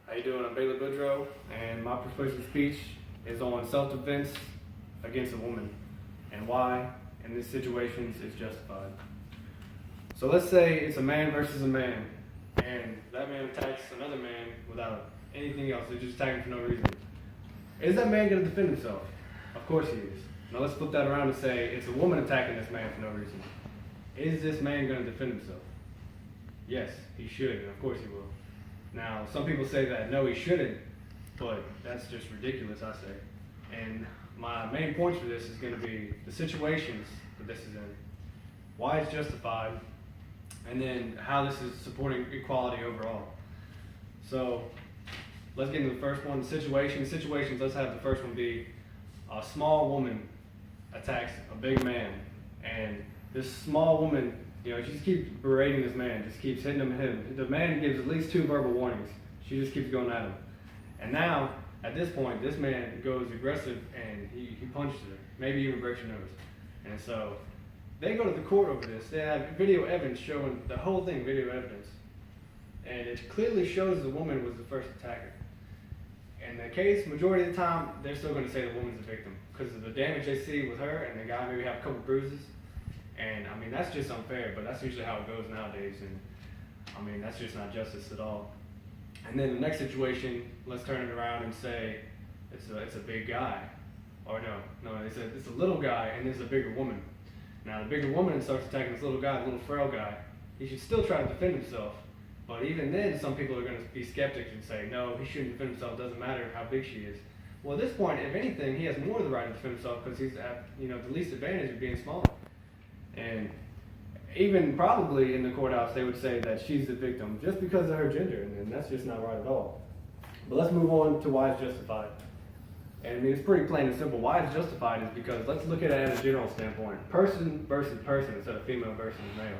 How you doing? I'm Bailey Boudreaux, and my persuasive speech is on self-defense against a woman and why, in these situations, it's justified. So let's say it's a man versus a man, and that man attacks another man without anything else. They're just attacking for no reason. Is that man going to defend himself? Of course he is. Now let's flip that around and say it's a woman attacking this man for no reason. Is this man going to defend himself? Yes, he should, and of course he will. Now, some people say that no, he shouldn't, but that's just ridiculous, I say. And my main points for this is going to be the situations that this is in, why it's justified, and then how this is supporting equality overall. So, let's get into the first one, the situations. Let's have the first one be a small woman attacks a big man, and this small woman, she just keeps berating this man, just keeps hitting him. The man gives at least 2 verbal warnings. She just keeps going at him. And now, at this point, this man goes aggressive and he punches her, maybe even breaks her nose. And so, they go to the court over this. They have video evidence showing the whole thing, video evidence. And it clearly shows the woman was the first attacker. In the case, majority of the time, they're still going to say the woman's the victim because of the damage they see with her, and the guy maybe have a couple bruises. And I mean, that's just unfair, but that's usually how it goes nowadays. And I mean, that's just not justice at all. And then the next situation, let's turn it around and say it's a big guy, or no, it's a little guy and there's a bigger woman. Now the bigger woman starts attacking this little guy, the little frail guy. He should still try to defend himself, but even then, some people are going to be skeptics and say, no, he shouldn't defend himself. Doesn't matter how big she is. Well, at this point, if anything, he has more of the right to defend himself because he's at the least advantage of being smaller. And even probably in the courthouse, they would say that she's the victim just because of her gender, and that's just not right at all. But let's move on to why it's justified. And I mean, it's pretty plain and simple. Why it's justified is because let's look at it at a general standpoint. Person versus person instead of female versus male.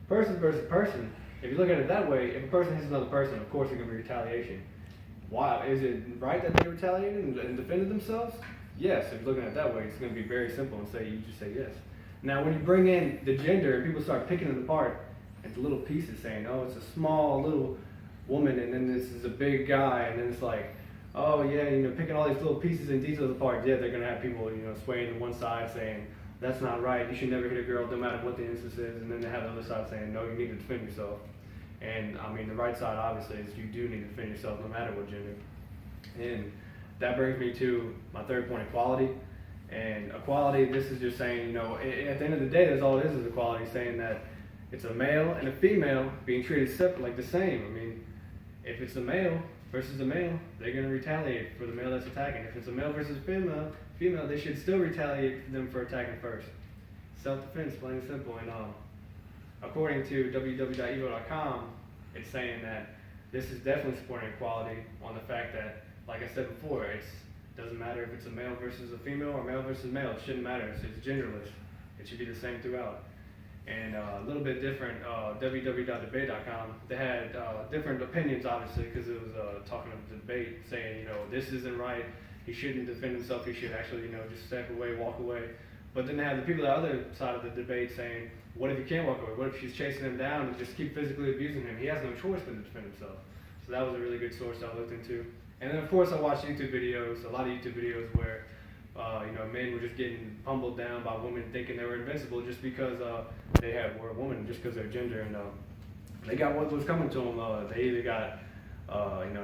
Person versus person, if you look at it that way, if a person hits another person, of course, it can be retaliation. Why? Is it right that they retaliated and defended themselves? Yes, if you're looking at it that way, it's going to be very simple and you just say yes. Now, when you bring in the gender and people start picking it apart into little pieces, saying, oh, it's a small little woman, and then this is a big guy, and then it's like, oh, yeah, picking all these little pieces and details apart, yeah, they're going to have people, swaying to one side saying, that's not right, you should never hit a girl, no matter what the instance is, and then they have the other side saying, no, you need to defend yourself. And, I mean, the right side, obviously, is you do need to defend yourself no matter what gender. And that brings me to my third point, equality. And equality, this is just saying, at the end of the day, that's all it is equality, saying that it's a male and a female being treated separate, like the same. I mean, if it's a male versus a male, they're going to retaliate for the male that's attacking. If it's a male versus a female, they should still retaliate for them for attacking first. Self-defense, plain and simple. And according to www.evo.com, it's saying that this is definitely supporting equality on the fact that, like I said before, it doesn't matter if it's a male versus a female or male versus male. It shouldn't matter. It's genderless. It should be the same throughout. And a little bit different, www.debate.com, they had different opinions, obviously, because it was talking of the debate, saying, this isn't right. He shouldn't defend himself. He should actually, just step away, walk away. But then they have the people on the other side of the debate saying, what if he can't walk away? What if she's chasing him down and just keep physically abusing him? He has no choice but to defend himself. So that was a really good source I looked into. And then, of course, I watched YouTube videos, a lot of YouTube videos where, men were just getting pummeled down by women thinking they were invincible just because were a woman, just because of their gender. And they got what was coming to them. They either got,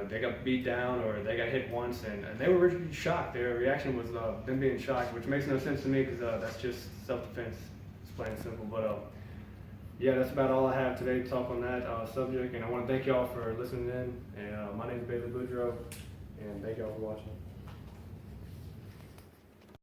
they got beat down or they got hit once. And they were really shocked. Their reaction was them being shocked, which makes no sense to me because that's just self-defense. It's plain and simple. But yeah, that's about all I have today to talk on that subject. And I want to thank y'all for listening in. And my name is Bailey Boudreaux. And thank y'all for watching.